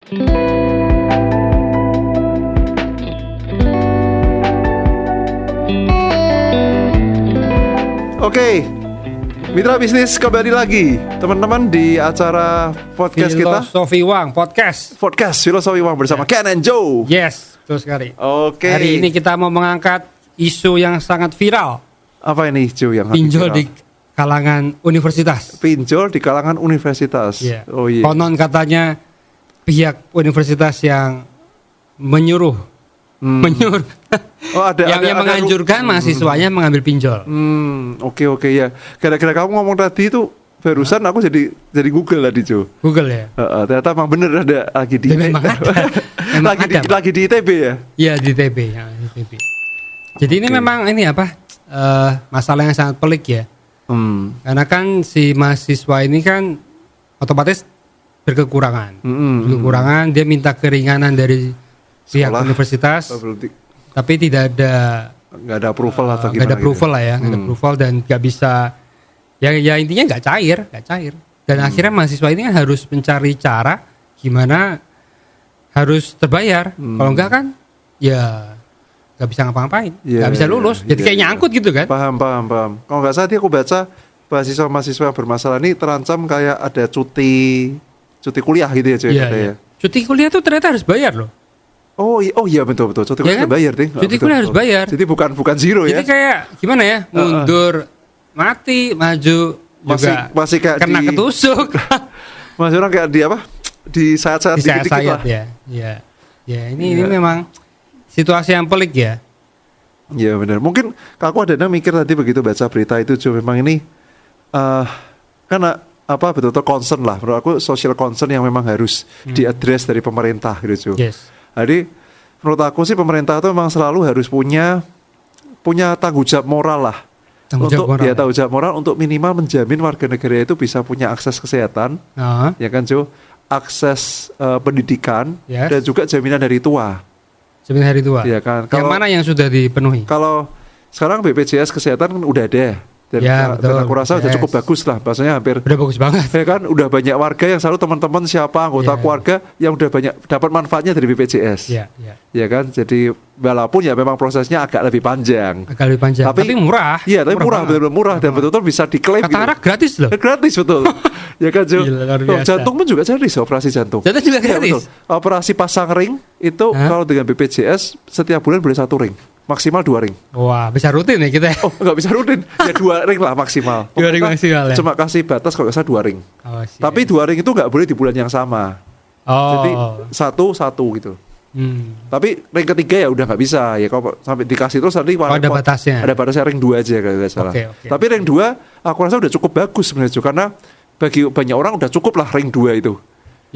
Oke, Mitra Bisnis kembali lagi teman-teman di acara podcast Filosofi Uang Podcast Filosofi Uang bersama Ken and Joe. Yes, betul sekali. Oke. Hari ini kita mau mengangkat isu yang sangat viral. Apa ini Joe yang pinjol viral? Di kalangan universitas. Pinjol di kalangan universitas. Yeah. Oh iya. Konon katanya pihak universitas yang menyuruh Oh, yang menganjurkan mahasiswanya mengambil pinjol. Oke ya. Gara-gara kamu ngomong tadi itu barusan aku jadi Google tadi Joe. Google ya. Ternyata memang bener ada lagi di memang ada. lagi di ITB ya. Iya di ITB ya, di ITB. Jadi ini memang ini apa? Masalah yang sangat pelik ya. Karena kan si mahasiswa ini kan otomatis berkekurangan. Berkekurangan, dia minta keringanan dari pihak universitas, tapi nggak ada approval atau gimana? Nggak ada approval lah ya, nggak ada approval dan nggak bisa. Ya intinya nggak cair. Dan akhirnya mahasiswa ini kan harus mencari cara gimana harus terbayar. Kalau enggak kan, ya nggak bisa ngapa-ngapain, nggak bisa lulus. Jadi kayak nyangkut gitu kan? Paham. Kalau nggak salah aku baca mahasiswa yang bermasalah ini terancam kayak ada cuti kuliah gitu ya, ya. Cuti kuliah tuh ternyata harus bayar loh. Oh iya betul. Cuti kuliah harus bayar, ding. Cuti kuliah harus bayar. Jadi bukan zero ya. Jadi kayak gimana ya? Mundur, mati, maju juga masih kayak kena ketusuk. Masih orang kayak di apa? Di sayat-sayat dikit-dikit lah. Ya, ini memang situasi yang pelik ya. Iya benar. Mungkin aku ada mikir tadi begitu baca berita itu, Jo, memang ini karena betul-betul concern lah. Menurut aku social concern yang memang harus diadres dari pemerintah gitu, Jo. Yes. Jadi menurut aku sih pemerintah itu memang selalu harus punya tanggung jawab moral lah. Tanggung jawab moral untuk minimal menjamin warga negara itu bisa punya akses kesehatan, ya kan Jo, akses pendidikan, dan juga jaminan hari tua. Jaminan hari tua. Ya kan. Yang mana yang sudah dipenuhi? Kalau sekarang BPJS kesehatan kan udah ada. Dan aku rasa udah cukup bagus lah, bahasanya hampir udah bagus banget. Ya kan, udah banyak warga yang selalu teman-teman siapa anggota keluarga yang udah banyak dapat manfaatnya dari BPJS. Ya kan, jadi walaupun ya memang prosesnya agak lebih panjang. Tapi murah. Iya, tapi benar-benar murah dan betul-betul bisa diklaim. Katarak gitu. Gratis loh. Gratis betul. Ya kan, Jo. Jantung pun juga gratis, operasi jantung. Jantung juga gratis. Operasi pasang ring itu kalau dengan BPJS setiap bulan boleh 1 ring. Maksimal 2 ring. Wah, bisa rutin ya kita? Oh, nggak bisa rutin. Ya 2 ring lah maksimal. 2 ring maksimal ya? Cuma kasih batas kalau nggak salah 2 ring. Tapi 2 ring itu nggak boleh di bulan yang sama. Jadi satu gitu. Tapi ring ketiga ya udah nggak bisa. Ya kalau sampai dikasih terus nanti ada batasnya. Ada batasnya ring 2 aja kalau nggak salah. Tapi ring 2 aku rasa udah cukup bagus sebenarnya, karena bagi banyak orang udah cukup lah ring 2 itu.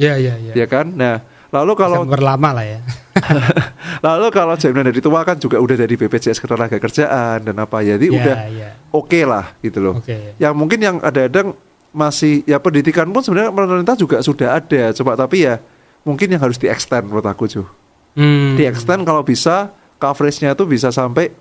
Iya. Ya kan? Nah, lalu kalau berlama lah ya. Lalu kalau jaminan dari tua kan juga udah dari BPJS Ketenagakerjaan dan apa ya, jadi udah oke lah gitu loh. Yang mungkin yang ada masih ya pendidikan pun sebenarnya pemerintah juga sudah ada, coba tapi ya mungkin yang harus di-extend menurut aku, Jo. Di-extend kalau bisa coveragenya itu bisa sampai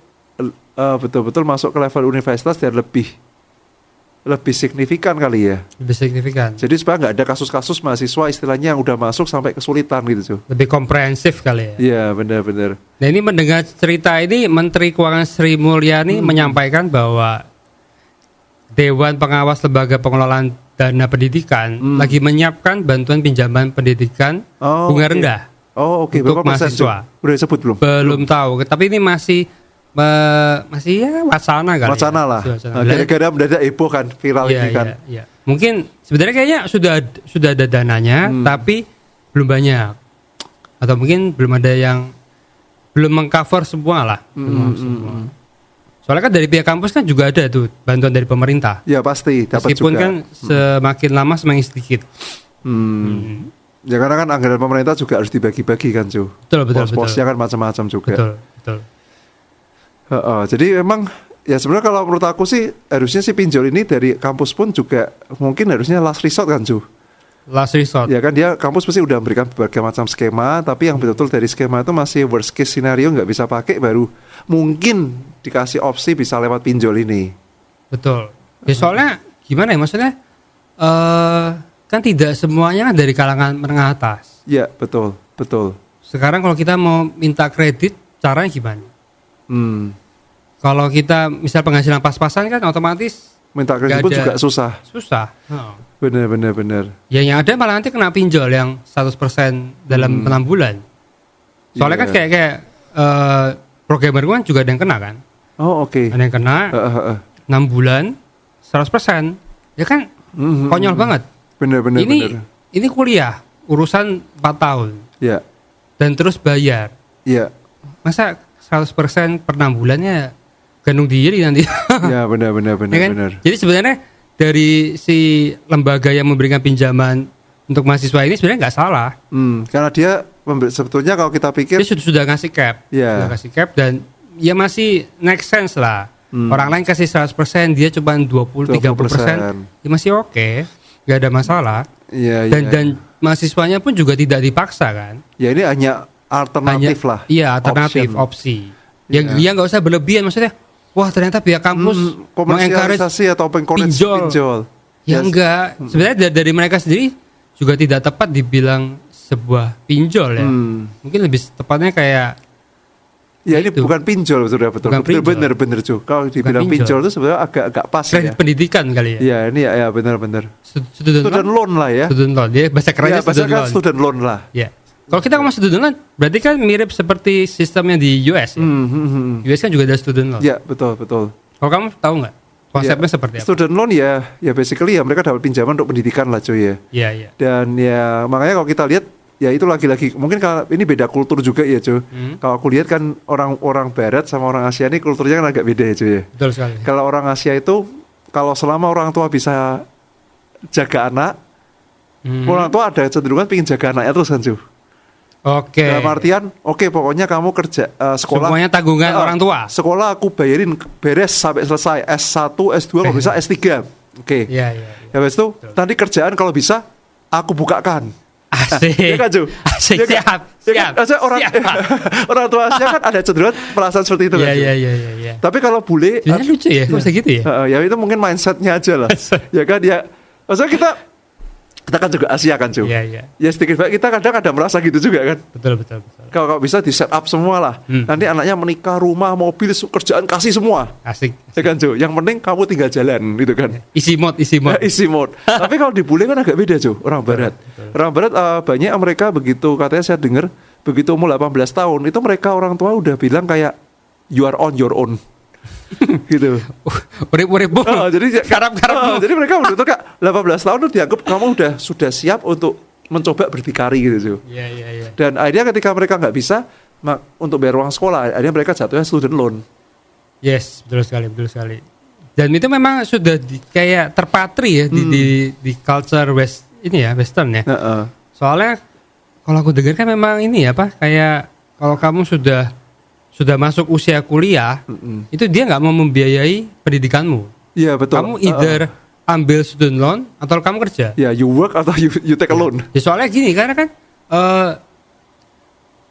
betul-betul masuk ke level universitas dan lebih signifikan kali ya. Lebih signifikan. Jadi supaya nggak ada kasus-kasus mahasiswa istilahnya yang udah masuk sampai kesulitan gitu, Jo. Lebih komprehensif kali ya. Iya, benar. Nah, ini mendengar cerita ini, Menteri Keuangan Sri Mulyani menyampaikan bahwa Dewan Pengawas Lembaga Pengelolaan Dana Pendidikan lagi menyiapkan bantuan pinjaman pendidikan bunga rendah. Untuk mahasiswa. Udah disebut belum? Belum tahu, tapi ini masih ya wacana kali. Wacana lah. Gara-gara mendadak heboh kan, viral ini kan. Iya. Mungkin sebenarnya kayaknya sudah ada dananya, tapi belum banyak. Atau mungkin belum ada yang belum mengcover semua lah. Semua. Soalnya kan dari pihak kampus kan juga ada tuh bantuan dari pemerintah. Ya pasti dapat juga. Meskipun kan semakin lama semakin sedikit. Ya karena kan anggaran pemerintah juga harus dibagi-bagi kan, Jo. Betul. Pos-posnya kan macam-macam juga. Betul. Jadi memang ya sebenarnya kalau menurut aku sih harusnya si pinjol ini dari kampus pun juga mungkin harusnya last resort kan, Jo. Last resort. Ya kan dia kampus pasti udah memberikan berbagai macam skema, tapi yang betul-betul dari skema itu masih worst case scenario nggak bisa pakai, baru mungkin dikasih opsi bisa lewat pinjol ini. Betul. Ya soalnya gimana ya maksudnya kan tidak semuanya kan dari kalangan menengah atas. Iya, betul. Sekarang kalau kita mau minta kredit, caranya gimana? Kalau kita misal penghasilan pas-pasan kan otomatis minta kredit pun juga susah. Bener. Ya yang ada malah nanti kena pinjol yang 100% dalam 6 bulan. Soalnya kan kayak programmer kan juga ada yang kena kan. Oh oke. Ada yang kena 6 bulan 100%. Ya kan konyol banget. Bener. Ini kuliah urusan 4 tahun. Iya. Dan terus bayar. Iya. Masa 100% per 6 bulannya gantung diri nanti. Ya benar. Ya kan? Jadi sebenarnya dari si lembaga yang memberikan pinjaman untuk mahasiswa ini sebenarnya nggak salah. Karena dia sebetulnya kalau kita pikir dia sudah ngasih cap. Sudah ngasih cap dan ya masih make sense lah. Orang lain kasih 100%, dia cuma 20-30%. Ya masih oke. Nggak ada masalah. Dan mahasiswanya pun juga tidak dipaksa kan. Ya ini hanya alternatif lah. Iya, alternatif, opsi. Yang dia nggak usah berlebihan, maksudnya wah ternyata pihak kampus komersialisasi atau pinjol. Ya enggak. Sebenarnya dari mereka sendiri juga tidak tepat dibilang sebuah pinjol ya. Mungkin lebih tepatnya kayak ini bukan pinjol, betul. Bener cuy. Kalau dibilang pinjol itu sebenarnya agak pas kredit pendidikan kali ya. Iya, ini ya benar. Student loan lah ya. Student loan. Dia bahasa kerennya student loan lah. Ya. Kalau kita ngomong student loan, berarti kan mirip seperti sistemnya di US ya. US kan juga ada student loan. Iya, betul. Kalau kamu tahu nggak konsepnya seperti apa? Student loan ya basically ya mereka dapat pinjaman untuk pendidikan lah cuy ya. Iya. Dan ya makanya kalau kita lihat ya itu lagi-lagi mungkin kalau ini beda kultur juga ya cuy. Kalau aku lihat kan orang Barat sama orang Asia ini kulturnya kan agak beda ya cuy ya. Betul sekali. Kalau orang Asia itu kalau selama orang tua bisa jaga anak, orang tua ada cenderungan pengen jaga anaknya terus kan cuy. Oke. Dalam artian, pokoknya kamu kerja sekolah. Semuanya tanggungan orang tua. Sekolah aku bayarin beres sampai selesai S1, S2 kalau bisa S3. Oke. Iya. Habis itu nanti kerjaan kalau bisa aku bukakan. Asik. Ya kan, Ju? Asik, siap. Orang tua Asia kan ada cenderungan perasaan seperti itu kan. Iya. Tapi kalau bule lucu ya, bisa gitu ya. Ya itu mungkin mindsetnya aja lah. Ya kan ya. Maksudnya kita kan juga Asia kan cuy. Iya. Ya sedikit banyak kita kadang ada merasa gitu juga kan. Betul. Kalau bisa di set up semua lah. Nanti anaknya menikah, rumah, mobil, kerjaan kasih semua. Asik. Ya kan cuy. Yang penting kamu tinggal jalan gitu kan. Isi mode. Tapi kalau di bule kan agak beda cuy. Orang Barat. Orang Barat banyak mereka begitu katanya saya dengar begitu umur 18 tahun itu mereka orang tua udah bilang kayak you are on your own. Gitu. Urip-urip. Jadi karap-karap. Jadi mereka udah tuh 18 tahun tuh dianggap kamu sudah siap untuk mencoba berdikari gitu. Iya. Dan akhirnya ketika mereka nggak bisa untuk bayar uang sekolah, akhirnya mereka jatuhnya student loan. Yes, betul sekali. Dan itu memang sudah kayak terpatri ya di culture western ya. Soalnya kalau aku dengar kan memang ini ya kayak kalau kamu sudah masuk usia kuliah, itu dia nggak mau membiayai pendidikanmu. Iya betul. Kamu either ambil student loan atau kamu kerja. Ya you work atau you take a loan. Ya, soalnya gini, karena kan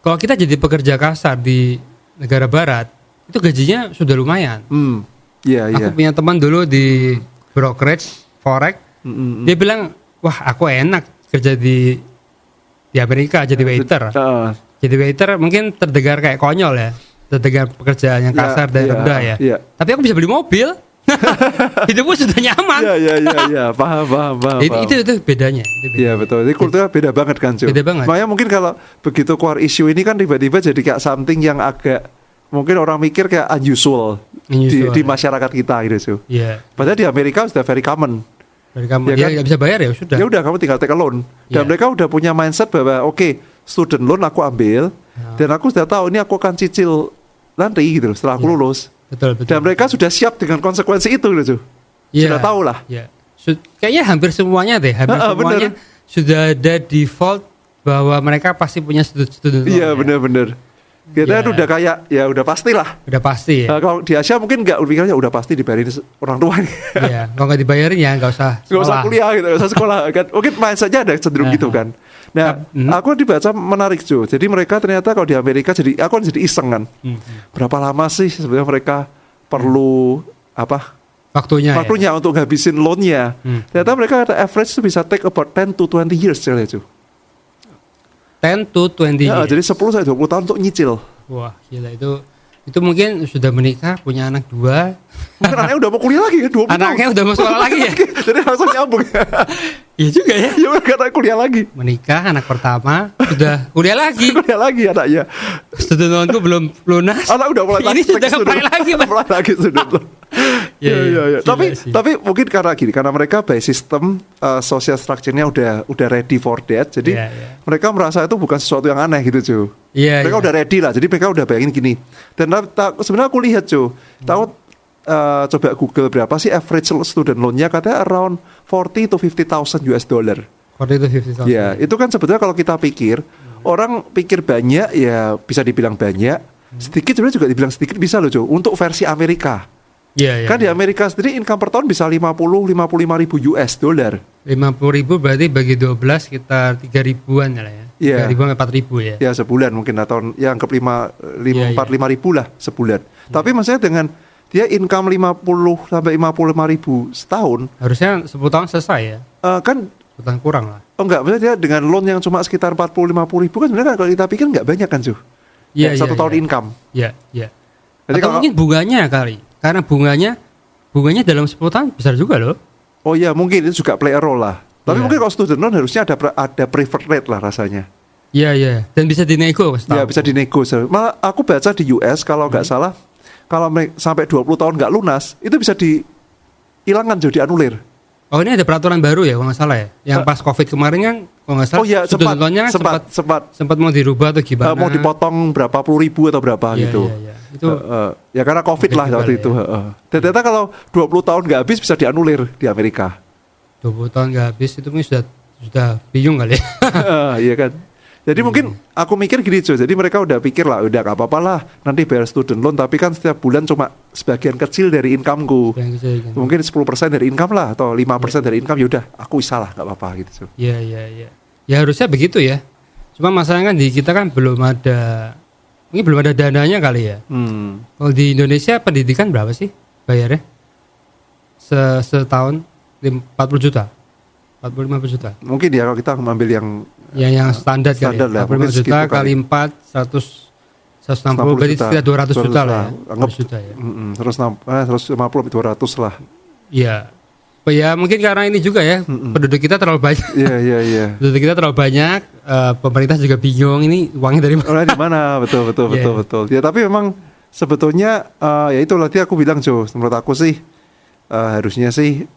kalau kita jadi pekerja kasar di negara barat, itu gajinya sudah lumayan. Iya. Aku punya teman dulu di brokerage forex, dia bilang, wah aku enak kerja di Amerika jadi waiter. Jadi waiter mungkin terdengar kayak konyol ya. Terdengar pekerjaan yang kasar dan rendah ya. Tapi aku bisa beli mobil. Hidupku sudah nyaman. Iya. Paham. Itu bedanya. Iya betul. Ini kulturnya beda banget kan cuy. Beda banget. Makanya mungkin kalau begitu keluar isu ini kan tiba-tiba jadi kayak something yang agak mungkin orang mikir kayak unusual di masyarakat kita gitu cuy. Iya. Padahal di Amerika sudah very common. Dia nggak bisa bayar ya sudah. Ya udah kamu tinggal take a loan. Dan mereka udah punya mindset bahwa student loan aku ambil dan aku sudah tahu ini aku akan cicil nanti gitu setelah aku lulus. Betul. Dan mereka sudah siap dengan konsekuensi itu gitu. Sudah tahu lah. Iya. Kayaknya hampir semuanya semuanya bener. Sudah ada default bahwa mereka pasti punya student loan. Iya benar. Kita udah kayak ya udah pastilah. Udah pasti ya. Kalau di Asia mungkin nggak pikirnya udah pasti dibayarin orang tua. Iya, kalau nggak dibayarin ya nggak usah kuliah gitu, nggak usah sekolah kan. Mungkin mindsetnya ada cenderung gitu kan. Nah, aku dibaca menarik cuy. Jadi mereka ternyata kalau di Amerika aku jadi iseng kan. Berapa lama sih sebenarnya mereka perlu waktunya untuk ngabisin loannya. Ternyata mereka ada average itu bisa take about 10 to 20 years cuy. 10 to 20 ya, years. Jadi 10 sampai 20 tahun untuk nyicil. Wah, gila itu mungkin sudah menikah, punya anak 2. Mungkin anaknya udah mau kuliah lagi kan, 20 anaknya tahun. udah mau sekolah lagi ya. Jadi langsung nyambung. Iya juga ya. Iya, karena kuliah lagi. Menikah, anak pertama, sudah kuliah lagi. Kuliah lagi anaknya. Student loanku belum lunas. Anak udah mulai ini sudah apply lagi, Mas. Apply lagi student loan. Ya. Tapi mungkin karena mereka by sistem social structure-nya udah ready for that. Jadi mereka merasa itu bukan sesuatu yang aneh gitu, cuy. Mereka udah ready lah. Jadi mereka udah bayangin gini. Dan sebenarnya aku lihat, cuy. Tahu coba Google berapa sih average student loan-nya, katanya around 40 to 50,000 US dollar. 40 to 50,000. Ya, itu kan sebetulnya kalau kita pikir, orang pikir banyak ya bisa dibilang banyak, sedikit sebenarnya juga dibilang sedikit bisa loh, cuy. Untuk versi Amerika. Kan di Amerika sendiri income per tahun bisa 50-55 ribu US dollar. 50 ribu berarti bagi 12 sekitar 3 ribuan lah ya. 3 ribuan 4 ribu ya. Ya sebulan mungkin, atau ya anggap 4-5 ribu lah sebulan. Tapi maksudnya dengan dia income 50 sampai 55 ribu setahun, harusnya 10 tahun selesai ya. Kan utang kurang lah. Oh enggak, maksudnya dia dengan loan yang cuma sekitar 40-50 ribu kan sebenarnya kalau kita pikir enggak banyak kan, cuy. Satu tahun income. Iya. Jadi atau mungkin bunganya kali. Karena bunganya dalam 10 tahun besar juga loh. Oh iya, mungkin itu juga play a role lah. Tapi mungkin kalau student loan harusnya ada preferred rate lah rasanya. Iya. Dan bisa dinego. Iya, bisa dinego. Malah aku baca di US kalau nggak salah, kalau sampai 20 tahun nggak lunas, itu bisa dihilangkan, jadi dianulir. Oh, ini ada peraturan baru ya, kalau nggak salah ya. Yang pas COVID kemarin kan, kalau nggak salah, student loan-nya kan sempat mau dirubah atau gimana? Mau dipotong berapa puluh ribu atau berapa gitu. Iya. Itu ya karena COVID lah waktu itu. Ternyata kalau 20 tahun nggak habis bisa dianulir di Amerika. 20 tahun nggak habis itu mungkin sudah bingung kali ya. Iya kan. Jadi mungkin aku mikir gini, cuy. Jadi mereka udah pikir lah, udah gak apa-apa lah nanti bayar student loan, tapi kan setiap bulan cuma sebagian kecil dari incomeku. Mungkin 10% dari income lah atau 5% dari income, yaudah aku bisa lah, gak apa-apa gitu, cuy. Iya. Ya harusnya begitu ya. Cuma masalahnya kan di kita kan belum ada dananya kali ya. Kalau di Indonesia pendidikan berapa sih bayarnya? Setahun 40 juta. 45 juta. Mungkin ya kalau kita mengambil yang standar kali ya. 45 juta kali 4 160 berarti sekitar 200 juta lah ya. Anggap 150 200 lah. Iya. Ya mungkin karena ini juga ya, penduduk kita terlalu banyak. Iya. Penduduk kita terlalu banyak, pemerintah juga bingung ini uangnya dari mana. Di mana? Betul. Ya tapi memang sebetulnya ya itu nanti aku bilang, cuy, menurut aku sih harusnya sih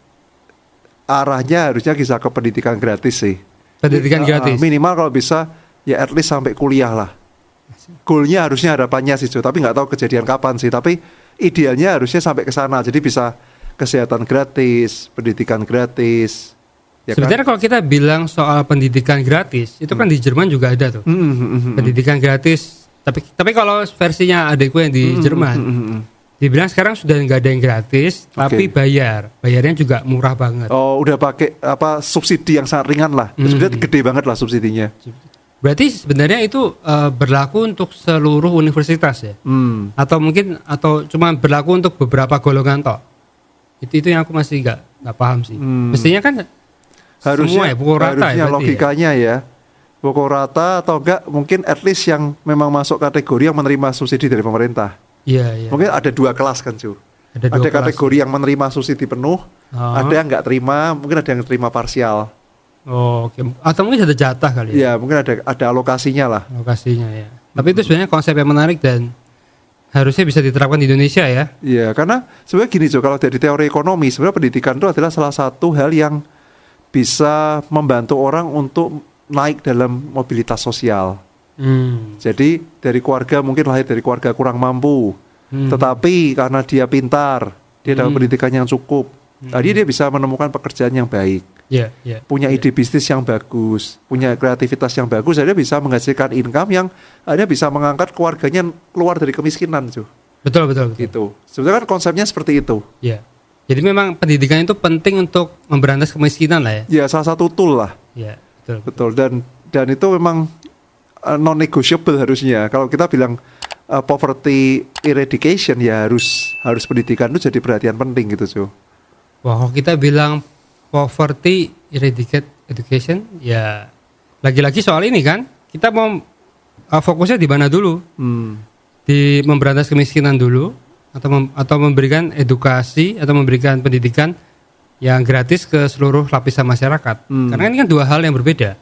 arahnya harusnya bisa ke pendidikan gratis sih. Pendidikan gratis. Minimal kalau bisa ya at least sampai kuliah lah. Goalnya harusnya harapannya sih, cuy, tapi nggak tahu kejadian kapan sih. Tapi idealnya harusnya sampai ke sana. Jadi bisa kesehatan gratis, pendidikan gratis. Ya sebenarnya kan? Kalau kita bilang soal pendidikan gratis, itu kan di Jerman juga ada tuh. Pendidikan gratis. Tapi kalau versinya adikku yang di Jerman, dibilang sekarang sudah nggak ada yang gratis, tapi bayarnya juga murah banget. Oh, udah pakai subsidi yang sangat ringan lah. Sebenarnya gede banget lah subsidinya. Berarti sebenarnya itu berlaku untuk seluruh universitas ya? Atau cuma berlaku untuk beberapa golongan toh? Itu yang aku masih nggak paham sih. Mestinya kan harusnya semua ya, pukul rata harusnya ya, logikanya ya pukul rata, atau enggak mungkin at least yang memang masuk kategori yang menerima subsidi dari pemerintah. Iya. Mungkin ada 2 kelas kan, cuy. Ada kategori yang menerima subsidi penuh, ada yang nggak terima, mungkin ada yang terima parsial. Oh, oke. Atau mungkin ada jatah kali ya? Iya, mungkin ada alokasinya lah. Alokasinya ya. Tapi itu sebenarnya konsep yang menarik dan harusnya bisa diterapkan di Indonesia ya. Iya, karena sebenarnya gini, cuy, kalau dari teori ekonomi sebenarnya pendidikan itu adalah salah satu hal yang bisa membantu orang untuk naik dalam mobilitas sosial. Jadi dari keluarga mungkin lahir dari keluarga kurang mampu, tetapi karena dia pintar, dia dapat pendidikan yang cukup, tadi dia bisa menemukan pekerjaan yang baik, punya ide bisnis yang bagus, punya kreativitas yang bagus, dia bisa menghasilkan income yang akhirnya bisa mengangkat keluarganya keluar dari kemiskinan, cuy. Betul. Gitu. Sebenarnya kan konsepnya seperti itu. Iya. Jadi memang pendidikan itu penting untuk memberantas kemiskinan lah ya. Ya, salah satu tool lah. Iya, betul. Dan itu memang non-negotiable harusnya. Kalau kita bilang poverty eradication, ya harus pendidikan itu jadi perhatian penting gitu, cuy. Wah, kalau kita bilang poverty education, ya lagi-lagi soal ini kan, kita mau fokusnya di mana dulu? Di memberantas kemiskinan dulu, atau memberikan edukasi atau memberikan pendidikan yang gratis ke seluruh lapisan masyarakat. Karena ini kan dua hal yang berbeda.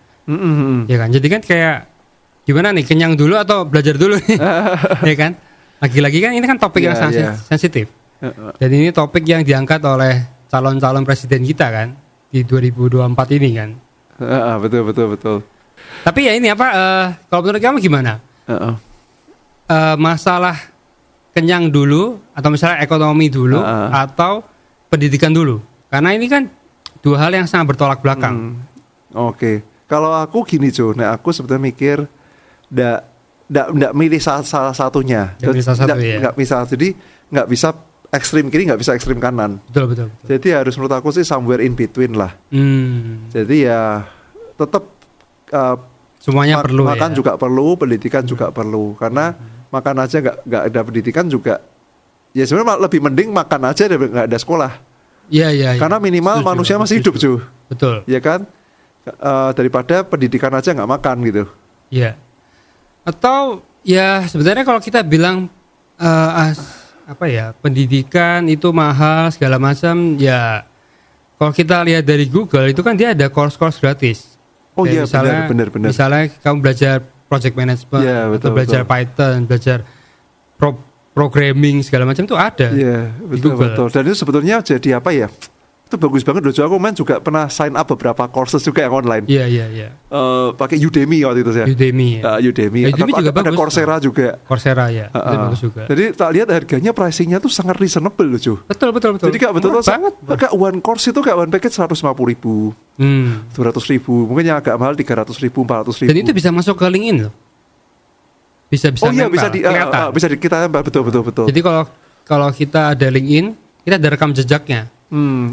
Ya kan? Jadi kan kayak gimana nih, kenyang dulu atau belajar dulu nih? Ya kan? Lagi-lagi kan ini kan topik yang sangat sensitif. Dan ini topik yang diangkat oleh calon-calon presiden kita kan di 2024 ini kan. Betul. Tapi ya ini apa? Kalau menurut kamu gimana? Masalah kenyang dulu atau misalnya ekonomi dulu atau pendidikan dulu? Karena ini kan dua hal yang sangat bertolak belakang. Oke. Kalau aku gini Jo, aku sebetulnya mikir nggak milih salah satunya. Nggak bisa, jadi nggak bisa ekstrim kiri, nggak bisa ekstrim kanan. Betul. Jadi harus menurut aku sih somewhere in between lah. Jadi ya tetap semuanya perlu. Makan juga perlu, pendidikan juga perlu. Karena makan aja nggak ada pendidikan juga. Ya sebenarnya lebih mending makan aja daripada nggak ada sekolah. Iya. Karena minimal manusia masih hidup Jo. Betul. Ya kan? Daripada pendidikan aja nggak makan gitu. Iya. Atau ya sebenarnya kalau kita bilang pendidikan itu mahal segala macam, ya kalau kita lihat dari Google itu kan dia ada course gratis. Oh iya, benar. Misalnya kamu belajar project management, atau belajar Python, belajar programming segala macam itu ada. Iya, betul. Dan itu sebetulnya jadi apa ya? Itu bagus banget loh. Aku juga pernah sign up beberapa courses juga yang online. Iya. Pakai Udemy waktu itu saya. Udemy Atau juga ada bagus. Coursera juga. Coursera ya. Itu bagus juga. Jadi tak lihat harganya pricingnya tuh sangat reasonable loh Jo. Betul. Jadi kayak betul banget. Kayak one course itu kayak one package 150.000, 200.000, mungkin yang agak mahal 300.000, 400.000. Dan itu bisa masuk ke LinkedIn loh. Bisa bisa kita betul. Jadi kalau kita ada LinkedIn, kita ada rekam jejaknya.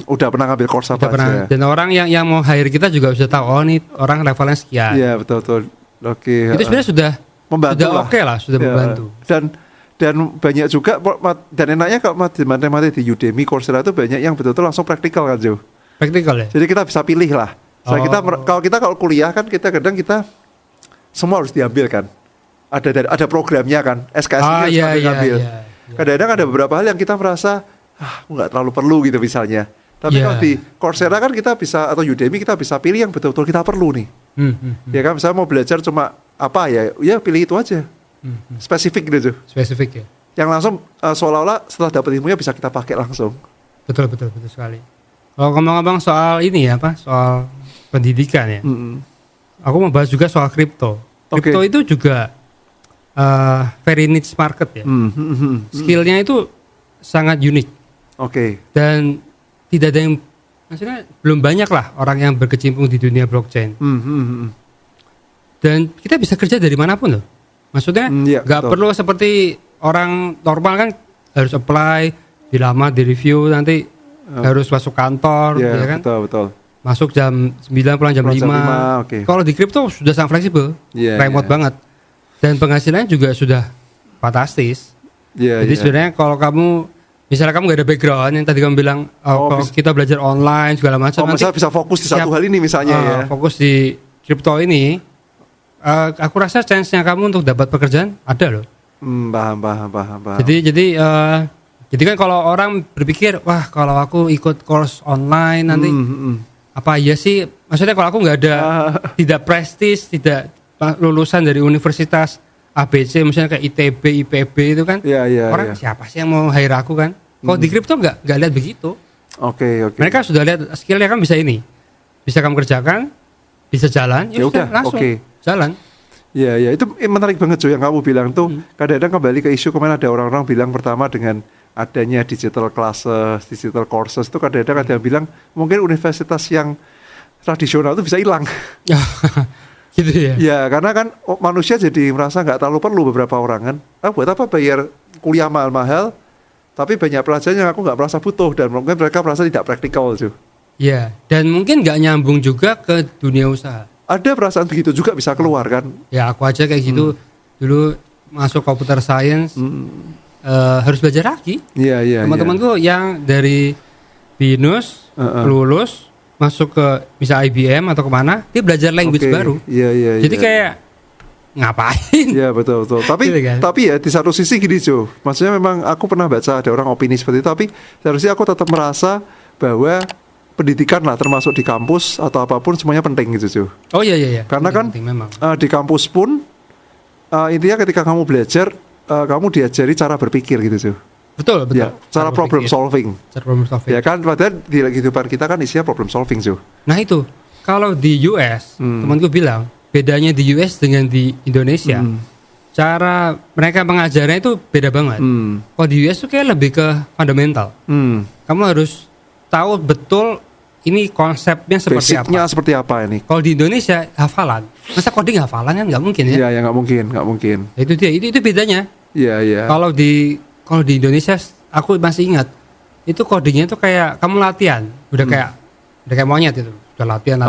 Udah pernah ngambil course apa aja. Dan orang yang mau hire kita juga sudah tahu, oh nih orang levelnya sekian. Iya betul. Oke. Itu sebenarnya sudah membantu lah. Oke lah, sudah membantu. Dan banyak juga, dan enaknya kalau matematik di Udemy, Coursera itu banyak yang betul-betul langsung praktikal kan Jo. Praktikal ya. Jadi kita bisa pilih lah. Kalau kuliah kan kadang kita semua harus diambil kan. Ada programnya kan, SKS diambil. Kadang-kadang ada beberapa hal yang kita merasa nggak terlalu perlu gitu misalnya. Tapi kalau di Coursera kan kita bisa, atau Udemy kita bisa pilih yang betul-betul kita perlu nih. Ya kan, misalnya mau belajar cuma apa ya pilih itu aja. Spesifik gitu. Spesifik ya. Yang langsung seolah-olah setelah dapat ilmunya bisa kita pakai langsung. Betul sekali. Kalau ngomong-ngomong soal ini ya soal pendidikan ya. Aku mau bahas juga soal kripto. Kripto itu juga very niche market ya. Skillnya itu sangat unik. Dan tidak ada yang, maksudnya belum banyak lah orang yang berkecimpung di dunia blockchain. Dan kita bisa kerja dari manapun loh. Maksudnya nggak perlu seperti orang normal kan harus apply, dilamar, di review, nanti harus masuk kantor, ya kan? Betul. Masuk jam 9 pulang jam 5. Kalau di kripto sudah sangat fleksibel, remote banget. Dan penghasilannya juga sudah fantastis. Jadi sebenarnya kalau kamu, misalnya kamu gak ada background yang tadi kamu bilang, kalau kita belajar online segala macam, nanti misalnya bisa fokus di satu hal ini misalnya ya. Fokus di kripto ini, aku rasa chance-nya kamu untuk dapat pekerjaan ada loh. Paham. Jadi kan kalau orang berpikir, wah kalau aku ikut course online nanti apa iya sih? Maksudnya kalau aku nggak ada, tidak prestis, tidak lulusan dari universitas ABC, misalnya kayak ITB, IPB itu kan, orang siapa sih yang mau hire aku kan? Kalau di kripto nggak lihat begitu. Oke. Mereka sudah lihat skillnya kan bisa ini, bisa kamu kerjakan, bisa jalan, ya sudah langsung jalan. Ya itu menarik banget Jo yang kamu bilang tuh. Kadang-kadang kembali ke isu kemarin ada orang-orang bilang pertama dengan adanya digital classes, digital courses itu kadang-kadang ada yang bilang mungkin universitas yang tradisional itu bisa hilang. Gitu ya. Ya karena kan manusia jadi merasa nggak terlalu perlu beberapa orang kan. Buat apa bayar kuliah mahal-mahal tapi banyak pelajaran yang aku nggak merasa butuh dan mungkin mereka merasa tidak praktikal Jo. Ya, dan mungkin nggak nyambung juga ke dunia usaha. Ada perasaan begitu juga bisa keluar kan? Ya aku aja kayak gitu dulu masuk computer science harus belajar lagi. Iya. Teman-temanku yang dari BINUS lulus masuk ke bisa IBM atau kemana dia belajar language baru. Iya. Jadi kayak ngapain? Iya betul. Tapi gitu kan? Tapi ya di satu sisi gini Jo, maksudnya memang aku pernah baca ada orang opini seperti itu, tapi seharusnya aku tetap merasa bahwa pendidikan lah termasuk di kampus atau apapun semuanya penting gitu Jo. Oh iya. Karena penting, kan di kampus pun intinya ketika kamu belajar kamu diajari cara berpikir gitu Jo. Betul. Ya, cara problem solving. Ya kan, padahal di kehidupan kita kan isinya problem solving Jo. Nah itu, kalau di US, temanku bilang bedanya di US dengan di Indonesia, cara mereka mengajarnya itu beda banget. Kalau di US tuh kayak lebih ke fundamental. Kamu harus tahu betul ini konsepnya seperti Basicnya seperti apa ini. Kalau di Indonesia hafalan, masa coding hafalan kan nggak mungkin ya? Iya, nggak mungkin. Itu dia, itu bedanya. Iya. Kalau di Indonesia, aku masih ingat itu codingnya tuh kayak kamu latihan, udah kayak monyet itu. Udah latihan,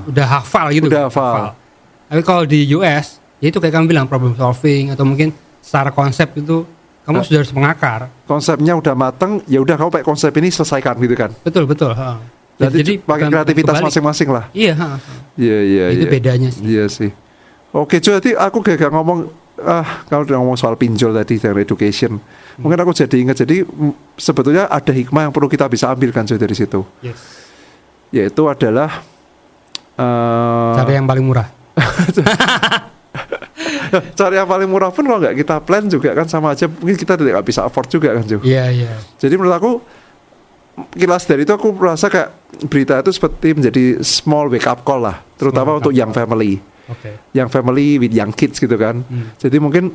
udah hafal gitu. Udah hafal. Tapi kalau di US, ya itu kayak kamu bilang problem solving atau mungkin secara konsep itu kamu sudah harus mengakar. Konsepnya udah mateng, ya udah kamu pakai konsep ini selesaikan gitu kan. Betul. Jadi pakai kreativitas masing-masing lah. Iya. Itu bedanya sih. Iya sih. Oke, jadi aku gak ngomong kalau udah ngomong soal pinjol tadi dari education, mungkin aku jadi ingat. Jadi sebetulnya ada hikmah yang perlu kita bisa ambilkan dari situ. Yes. Yaitu adalah cara yang paling murah. Cara yang paling murah pun kalau nggak kita plan juga kan sama aja, mungkin kita tidak bisa afford juga kan Jo. Iya. Jadi menurut aku kilas dari itu aku merasa kayak berita itu seperti menjadi small wake up call lah, terutama untuk young family. Young family with young kids gitu kan. Jadi mungkin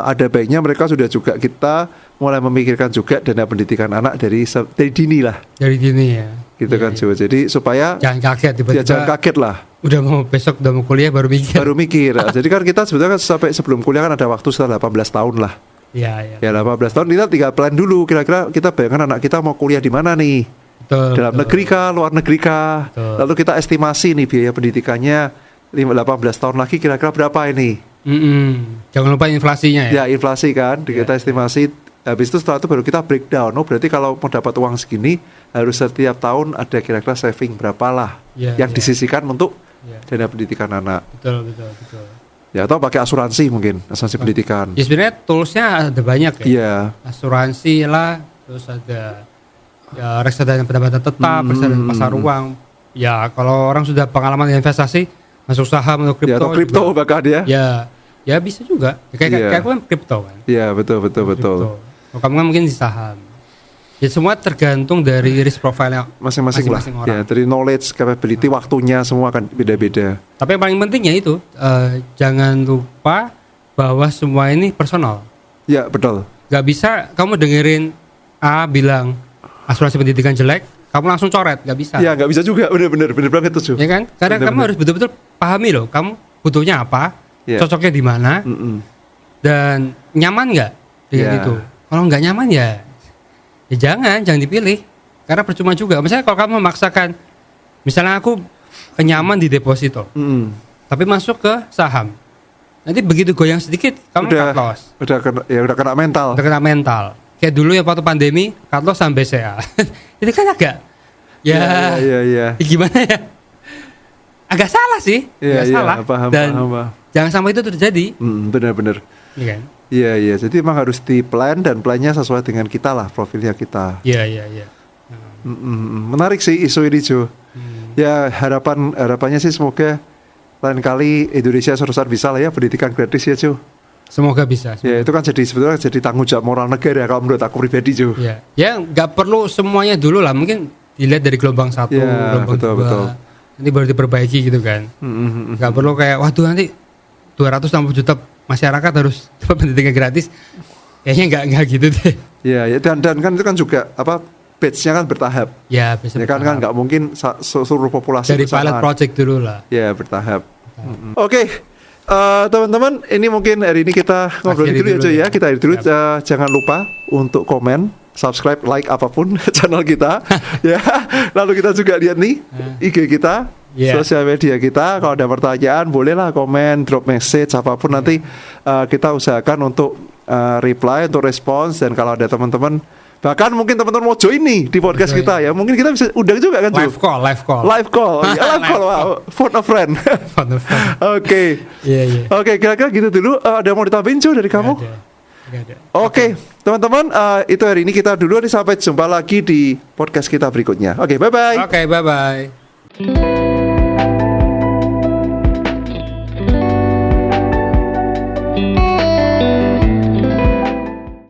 ada baiknya mereka sudah juga kita mulai memikirkan juga dana pendidikan anak dari dini lah. Dari dini ya. Gitu kan Jo. Jadi supaya jangan kaget tiba-tiba. Ya, jangan kaget lah. Udah mau kuliah baru mikir. Jadi kan kita sebetulnya kan sampai sebelum kuliah kan ada waktu sekitar 18 tahun lah. Iya. Ya 18 tahun kita tinggal plan dulu kira-kira kita bayangkan anak kita mau kuliah di mana nih. Dalam negeri kah, luar negeri kah. Lalu kita estimasi nih biaya pendidikannya 18 tahun lagi kira-kira berapa ini. Jangan lupa inflasinya ya. Ya inflasi kan, kita estimasi. Habis itu setelah itu baru kita breakdown. Oh berarti kalau mau dapat uang segini harus setiap tahun ada kira-kira saving berapa lah yang disisihkan untuk dana pendidikan anak. Betul. Ya atau pakai asuransi mungkin, asuransi pendidikan. Ya sebenarnya toolsnya ada banyak ya. Iya. Asuransi lah, terus ada ya reksadana pendapatan tetap, reksadana pasar uang. Ya kalau orang sudah pengalaman investasi, masuk saham atau kripto. Ya atau kripto bahkan ya. Ya bisa juga. Kayak aku kan kripto kan. Iya betul. Kalau kamu kan mungkin di saham. Ya semua tergantung dari risk profile masing-masing lah. Orang. Ya dari knowledge, capability, waktunya semua kan beda-beda. Tapi yang paling penting ya itu jangan lupa bahwa semua ini personal. Ya betul. Gak bisa kamu dengerin A bilang asuransi pendidikan jelek, kamu langsung coret, gak bisa. Ya gak bisa juga, bener banget tuh. Ya kan? Karena kamu harus betul-betul pahami loh, kamu butuhnya apa, cocoknya di mana, dan nyaman nggak dengan itu. Kalau nggak nyaman ya jangan dipilih, karena percuma juga. Misalnya kalau kamu memaksakan, misalnya aku nyaman di deposito, tapi masuk ke saham, nanti begitu goyang sedikit kamu cut loss. Udah kena mental. Kayak dulu ya waktu pandemi, cut loss sampai BCA. Itu kan agak gimana ya? Agak salah sih, salah. Paham. Jangan sampai itu terjadi. Benar. Iya kan? Iya. Jadi memang harus di plan dan plannya sesuai dengan kita lah, profilnya kita. Iya. Menarik sih isu ini Jo. Ya harapannya sih semoga lain kali Indonesia seharusnya bisa lah ya pendidikan gratis ya Jo. Semoga bisa. Ya itu kan sebetulnya jadi tanggung jawab moral negara kalau menurut aku pribadi Jo. Ya nggak perlu semuanya dulu lah, mungkin dilihat dari gelombang 1, gelombang 2. Betul. Nanti baru diperbaiki gitu kan. Nggak perlu kayak waduh nanti 260 juta masyarakat harus dapat pendidikan gratis. Kayaknya nggak gitu deh. Ya dan kan itu kan juga batch-nya kan bertahap. Ya kan nggak mungkin seluruh populasi dari pilot project dulu lah. Ya bertahap. Oke. Teman-teman, ini mungkin hari ini kita ngobrol dulu ya. Kita akhiri dulu. Jangan lupa untuk komen, subscribe, like apapun channel kita. Ya. Lalu kita juga lihat nih IG kita, sosial media kita. Kalau ada pertanyaan, bolehlah komen, drop message apapun. Nanti kita usahakan untuk reply, untuk respons. Dan kalau ada teman-teman Bahkan mungkin teman-teman mau join nih di podcast kita ya. Mungkin kita bisa undang juga kan, Live call. Live call. Wow. Phone a friend. Oke. Iya. Oke, kira-kira gitu dulu. Ada mau ditambahin Cu dari kamu? Gak ada. Oke, teman-teman, itu hari ini kita dulu. Sampai jumpa lagi di podcast kita berikutnya. Oke, bye-bye. Oke, bye-bye.